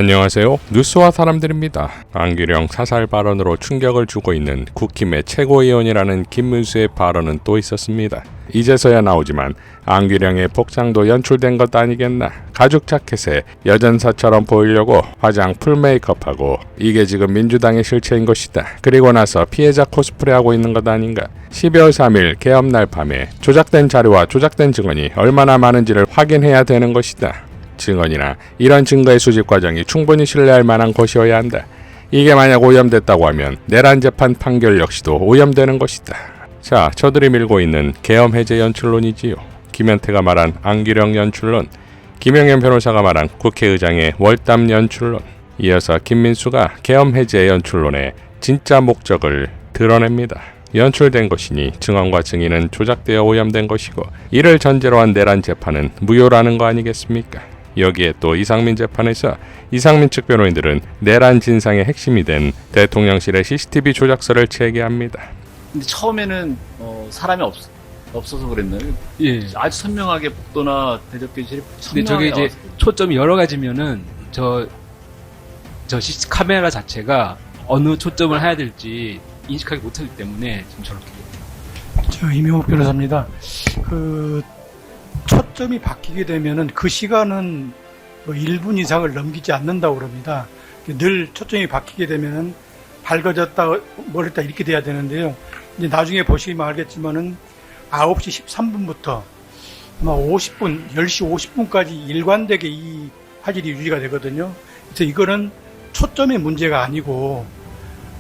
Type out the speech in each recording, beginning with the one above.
안녕하세요. 뉴스와 사람들입니다. 안규령 사살 발언으로 충격을 주고 있는 국힘의 최고위원이라는 김문수의 발언은 또 있었습니다. 이제서야 나오지만 안규령의 복장도 연출된 것 아니겠나. 가죽 자켓에 여전사처럼 보이려고 화장 풀 메이크업하고 이게 지금 민주당의 실체인 것이다. 그리고 나서 피해자 코스프레하고 있는 것 아닌가. 12월 3일 개업날 밤에 조작된 자료와 조작된 증언이 얼마나 많은지를 확인해야 되는 것이다. 증언이나 이런 증거의 수집 과정이 충분히 신뢰할 만한 것이어야 한다. 이게 만약 오염됐다고 하면 내란 재판 판결 역시도 오염되는 것이다. 자, 저들이 밀고 있는 계엄 해제 연출론이지요. 김현태가 말한 안규령 연출론, 김영현 변호사가 말한 국회의장의 월담 연출론, 이어서 김민수가 계엄 해제 연출론의 진짜 목적을 드러냅니다. 연출된 것이니 증언과 증인은 조작되어 오염된 것이고 이를 전제로 한 내란 재판은 무효라는 거 아니겠습니까? 여기에 또 이상민 재판에서 이상민 측 변호인들은 내란 진상의 핵심이 된 대통령실의 CCTV 조작서를 제기합니다. 근데 처음에는 사람이 없어서 그랬나요? 예. 아주 선명하게 복도나 대적견실이 근데 저게 이제 초점이 여러 가지면은 저 카메라 자체가 어느 초점을 해야 될지 인식하기 못하기 때문에 지금 저렇게. 저 이명옥 변호사입니다. 초점이 바뀌게 되면은 그 시간은 뭐 1분 이상을 넘기지 않는다고 그럽니다. 늘 초점이 바뀌게 되면은 밝아졌다, 멀었다 이렇게 돼야 되는데요. 이제 나중에 보시면 알겠지만은 9시 13분부터 아마 50분, 10시 50분까지 일관되게 이 화질이 유지가 되거든요. 그래서 이거는 초점의 문제가 아니고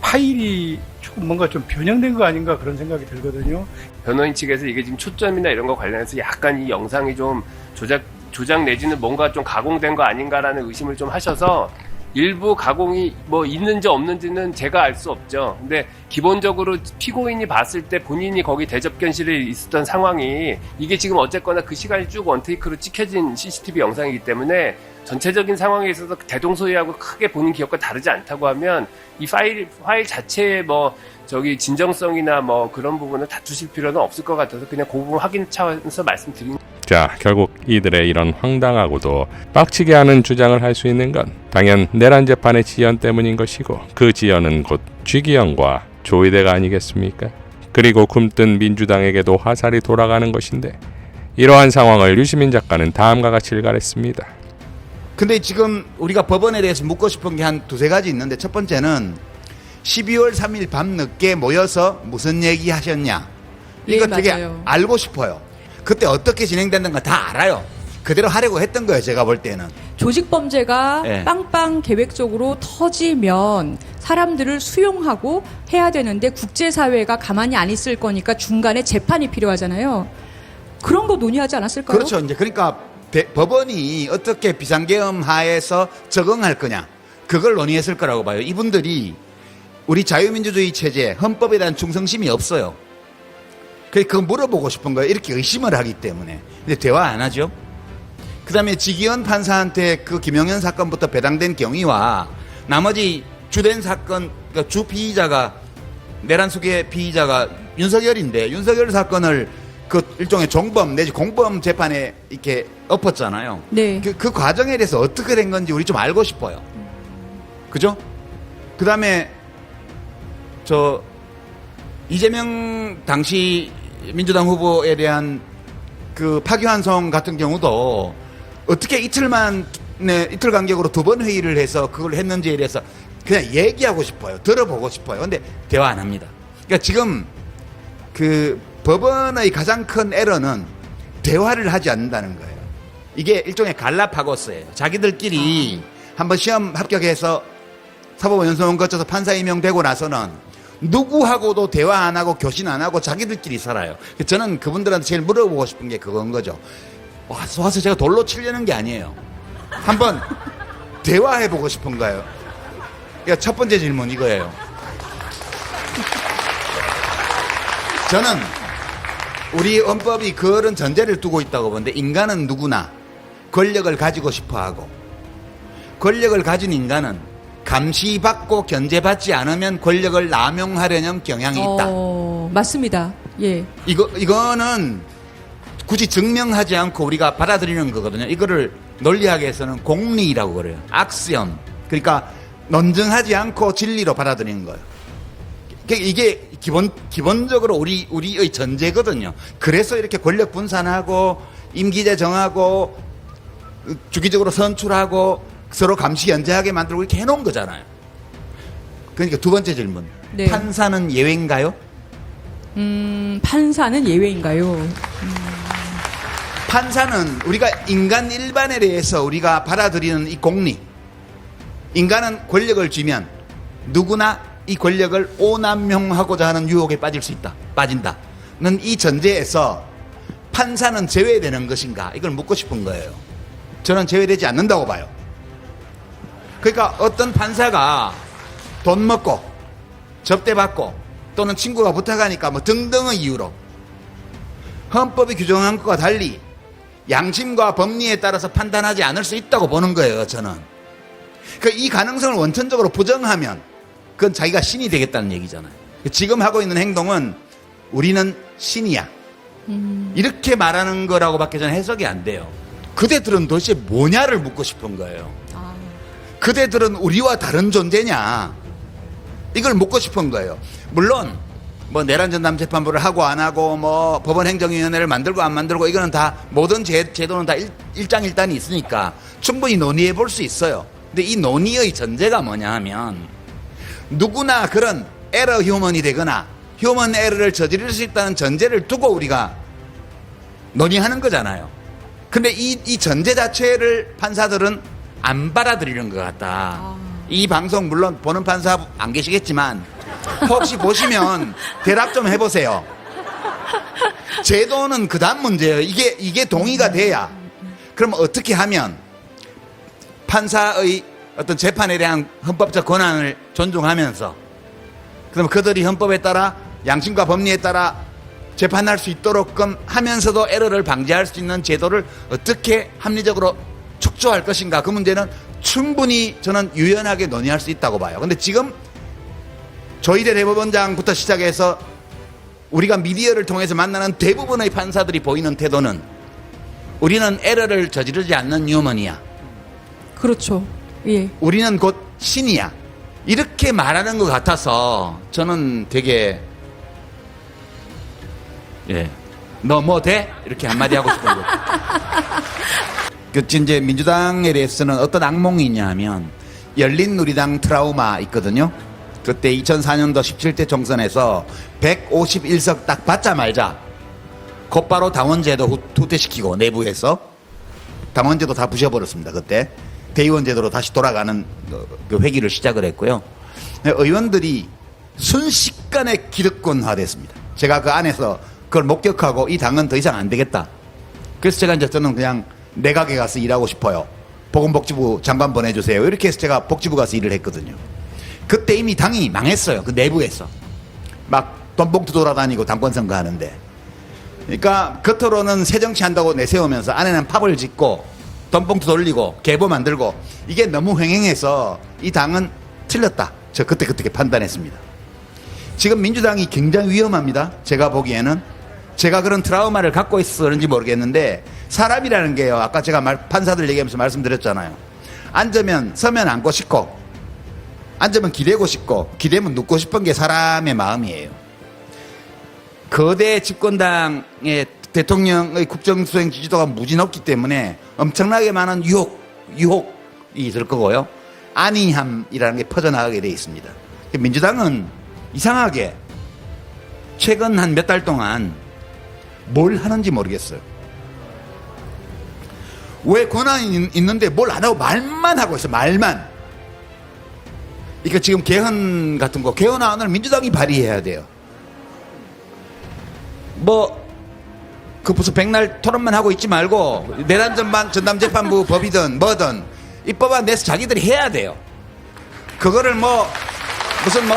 파일이 조금 뭔가 좀 변형된 거 아닌가 그런 생각이 들거든요. 변호인 측에서 이게 지금 초점이나 이런 거 관련해서 약간 이 영상이 좀 조작 내지는 뭔가 좀 가공된 거 아닌가라는 의심을 좀 하셔서 일부 가공이 뭐 있는지 없는지는 제가 알 수 없죠. 근데 기본적으로 피고인이 봤을 때 본인이 거기 대접견실에 있었던 상황이 이게 지금 어쨌거나 그 시간이 쭉 원테이크로 찍혀진 CCTV 영상이기 때문에 전체적인 상황에 있어서 대동소이하고 크게 본인 기억과 다르지 않다고 하면 이 파일 자체의 진정성이나 그런 부분을 다투실 필요는 없을 것 같아서 그냥 그 부분 확인 차원에서 말씀드린. 자, 결국 이들의 이런 황당하고도 빡치게 하는 주장을 할 수 있는 건 당연 내란 재판의 지연 때문인 것이고 그 지연은 곧 쥐기현과 조이대가 아니겠습니까? 그리고 굼뜬 민주당에게도 화살이 돌아가는 것인데 이러한 상황을 유시민 작가는 다음과 같이 일갈했습니다. 근데 지금 우리가 법원에 대해서 묻고 싶은 게 한 두세 가지 있는데 첫 번째는 12월 3일 밤 늦게 모여서 무슨 얘기 하셨냐. 이거 되게 맞아요. 알고 싶어요. 그때 어떻게 진행됐는가 다 알아요. 그대로 하려고 했던 거예요. 제가 볼 때는. 조직범죄가 네. 빵빵 계획적으로 터지면 사람들을 수용하고 해야 되는데 국제사회가 가만히 안 있을 거니까 중간에 재판이 필요하잖아요. 그런 거 논의하지 않았을까요? 그렇죠. 이제 그러니까 법원이 어떻게 비상계엄 하에서 적응할 거냐. 그걸 논의했을 거라고 봐요. 이분들이 우리 자유민주주의 체제, 헌법에 대한 충성심이 없어요. 그거 물어보고 싶은 거예요. 이렇게 의심을 하기 때문에. 근데 대화 안 하죠. 그 다음에 지기현 판사한테 그 김영현 사건부터 배당된 경위와 나머지 주된 사건, 그러니까 주 피의자가, 내란 수계 피의자가 윤석열인데 윤석열 사건을 그 일종의 종범 내지 공범 재판에 이렇게 엎었잖아요. 네. 그 과정에 대해서 어떻게 된 건지 우리 좀 알고 싶어요. 그죠? 그 다음에 이재명 당시 민주당 후보에 대한 그 파기환송 같은 경우도 어떻게 이틀 간격으로 2번 회의를 해서 그걸 했는지에 대해서 그냥 얘기하고 싶어요. 들어보고 싶어요. 근데 대화 안 합니다. 그러니까 지금 그 법원의 가장 큰 에러는 대화를 하지 않는다는 거예요. 이게 일종의 갈라파고스예요. 자기들끼리 한번 시험 합격해서 사법연수원 거쳐서 판사 임명되고 나서는 누구하고도 대화 안 하고 교신 안 하고 자기들끼리 살아요. 저는 그분들한테 제일 물어보고 싶은 게 그건 거죠. 와서 제가 돌로 치려는 게 아니에요. 한번 대화해보고 싶은 거예요. 그러니까 첫 번째 질문 이거예요. 저는 우리 헌법이 그런 전제를 두고 있다고 보는데 인간은 누구나 권력을 가지고 싶어하고 권력을 가진 인간은 감시받고 견제받지 않으면 권력을 남용하려는 경향이 있다. 맞습니다. 예. 이거는 굳이 증명하지 않고 우리가 받아들이는 거거든요. 이거를 논리학에서는 공리라고 그래요. 악시엄. 그러니까 논증하지 않고 진리로 받아들이는 거예요. 이게 기본적으로 우리의 전제거든요. 그래서 이렇게 권력 분산하고 임기제 정하고 주기적으로 선출하고 서로 감시 연재하게 만들고 이렇게 해놓은 거잖아요. 그러니까 두 번째 질문. 네. 판사는 예외인가요? 판사는 예외인가요? 판사는 우리가 인간 일반에 대해서 우리가 받아들이는 이 공리, 인간은 권력을 쥐면 누구나 이 권력을 오남용하고자 하는 유혹에 빠질 수 있다, 빠진다는 이 전제에서 판사는 제외되는 것인가, 이걸 묻고 싶은 거예요. 저는 제외되지 않는다고 봐요. 그러니까 어떤 판사가 돈 먹고 접대받고 또는 친구가 부탁하니까 뭐 등등의 이유로 헌법이 규정한 것과 달리 양심과 법리에 따라서 판단하지 않을 수 있다고 보는 거예요, 저는. 그러니까 이 가능성을 원천적으로 부정하면 그건 자기가 신이 되겠다는 얘기잖아요. 지금 하고 있는 행동은 우리는 신이야, 이렇게 말하는 거라고 밖에 저는 해석이 안 돼요. 그대들은 도대체 뭐냐를 묻고 싶은 거예요. 그대들은 우리와 다른 존재냐, 이걸 묻고 싶은 거예요. 물론 뭐 내란 전담 재판부를 하고 안 하고 뭐 법원 행정위원회를 만들고 안 만들고 이거는 다 모든 제도는 다 일장일단이 있으니까 충분히 논의해 볼 수 있어요. 근데 이 논의의 전제가 뭐냐 하면 누구나 그런 에러 휴먼이 되거나 휴먼 에러를 저지를 수 있다는 전제를 두고 우리가 논의하는 거잖아요. 근데 이 전제 자체를 판사들은 안 받아들이는 것 같다. 이 방송 물론 보는 판사 안 계시겠지만 혹시 보시면 대답 좀 해보세요. 제도는 그 다음 문제예요. 이게 동의가 돼야. 그럼 어떻게 하면 판사의 어떤 재판에 대한 헌법적 권한을 존중하면서 그럼 그들이 헌법에 따라 양심과 법리에 따라 재판할 수 있도록 하면서도 에러를 방지할 수 있는 제도를 어떻게 합리적으로 축소할 것인가, 그 문제는 충분히 저는 유연하게 논의할 수 있다고 봐요. 근데 지금 조희대 대법원장부터 시작해서 우리가 미디어를 통해서 만나는 대부분의 판사들이 보이는 태도는 우리는 에러를 저지르지 않는 휴먼이야, 그렇죠. 예. 우리는 곧 신이야, 이렇게 말하는 것 같아서 저는 되게 너 뭐 돼? 이렇게 한마디 하고 싶은 거예요. 그 이제 민주당에 대해서는 어떤 악몽이 있냐 하면 열린우리당 트라우마 있거든요. 그때 2004년도 17대 총선에서 151석 딱 받자마자 곧바로 당원제도 후퇴시키고 내부에서 당원제도 다 부셔버렸습니다. 그때 대의원제도로 다시 돌아가는 그 회기를 시작을 했고요. 의원들이 순식간에 기득권화됐습니다. 제가 그 안에서 그걸 목격하고 이 당은 더 이상 안 되겠다. 그래서 저는 그냥 내각에 가서 일하고 싶어요, 보건복지부 장관 보내주세요, 이렇게 해서 제가 복지부 가서 일을 했거든요. 그때 이미 당이 망했어요. 그 내부에서 막 돈봉투 돌아다니고 당권 선거 하는데, 그러니까 겉으로는 새정치 한다고 내세우면서 안에는 팝을 짓고 돈봉투 돌리고 계보 만들고, 이게 너무 횡행해서 이 당은 틀렸다, 저 그때 판단했습니다. 지금 민주당이 굉장히 위험합니다. 제가 보기에는. 제가 그런 트라우마를 갖고 있어서 그런지 모르겠는데, 사람이라는 게요, 아까 제가 판사들 얘기하면서 말씀드렸잖아요. 앉으면 서면 앉고 싶고, 앉으면 기대고 싶고, 기대면 눕고 싶은 게 사람의 마음이에요. 거대 집권당의 대통령의 국정수행 지지도가 무지 높기 때문에 엄청나게 많은 유혹이 있을 거고요, 안이함이라는 게 퍼져나가게 돼 있습니다. 민주당은 이상하게 최근 한 몇 달 동안 뭘 하는지 모르겠어요. 왜 권한이 있는데 뭘 안 하고 말만 하고 있어, 말만. 그러니까 지금 개헌 같은 거, 개헌안을 민주당이 발의해야 돼요. 그 무슨 백날 토론만 하고 있지 말고 내란 전담재판부 법이든 뭐든 이 법안 내서 자기들이 해야 돼요. 그거를 무슨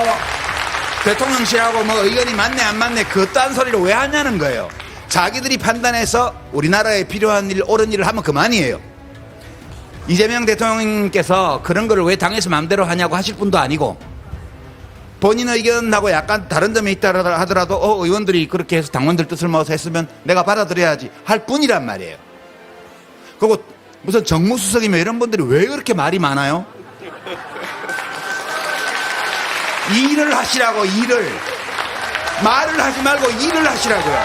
대통령실하고 의견이 맞네 안 맞네 그딴 소리를 왜 하냐는 거예요. 자기들이 판단해서 우리나라에 필요한 일, 옳은 일을 하면 그만이에요. 이재명 대통령께서 그런 거를 왜 당에서 마음대로 하냐고 하실 분도 아니고, 본인 의견하고 약간 다른 점이 있다 하더라도 의원들이 그렇게 해서 당원들 뜻을 모아서 했으면 내가 받아들여야지 할 뿐이란 말이에요. 그리고 무슨 정무수석이며 이런 분들이 왜 그렇게 말이 많아요? 일을 하시라고, 일을. 말을 하지 말고 일을 하시라고요.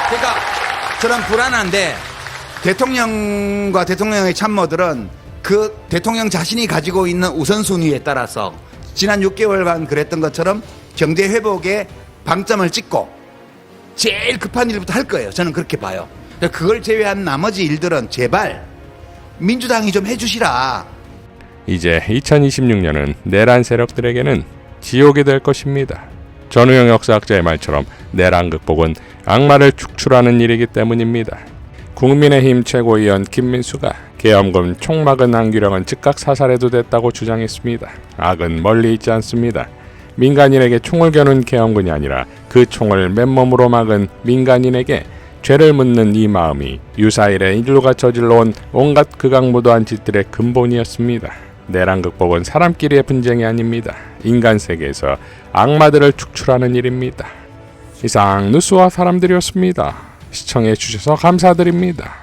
그러니까 저는 불안한데 대통령과 대통령의 참모들은 그 대통령 자신이 가지고 있는 우선순위에 따라서 지난 6개월간 그랬던 것처럼 경제 회복에 방점을 찍고 제일 급한 일부터 할 거예요. 저는 그렇게 봐요. 그걸 제외한 나머지 일들은 제발 민주당이 좀 해주시라. 이제 2026년은 내란 세력들에게는 지옥이 될 것입니다. 전우영 역사학자의 말처럼 내란 극복은 악마를 축출하는 일이기 때문입니다. 국민의힘 최고위원 김민수가 계엄군 총막은 안규령은 즉각 사살해도 됐다고 주장했습니다. 악은 멀리 있지 않습니다. 민간인에게 총을 겨눈 계엄군이 아니라 그 총을 맨몸으로 막은 민간인에게 죄를 묻는 이 마음이 유사일에 인류가 저질러온 온갖 극악무도한 짓들의 근본이었습니다. 내란 극복은 사람끼리의 분쟁이 아닙니다. 인간 세계에서 악마들을 축출하는 일입니다. 이상 뉴스와 사람들이었습니다. 시청해 주셔서 감사드립니다.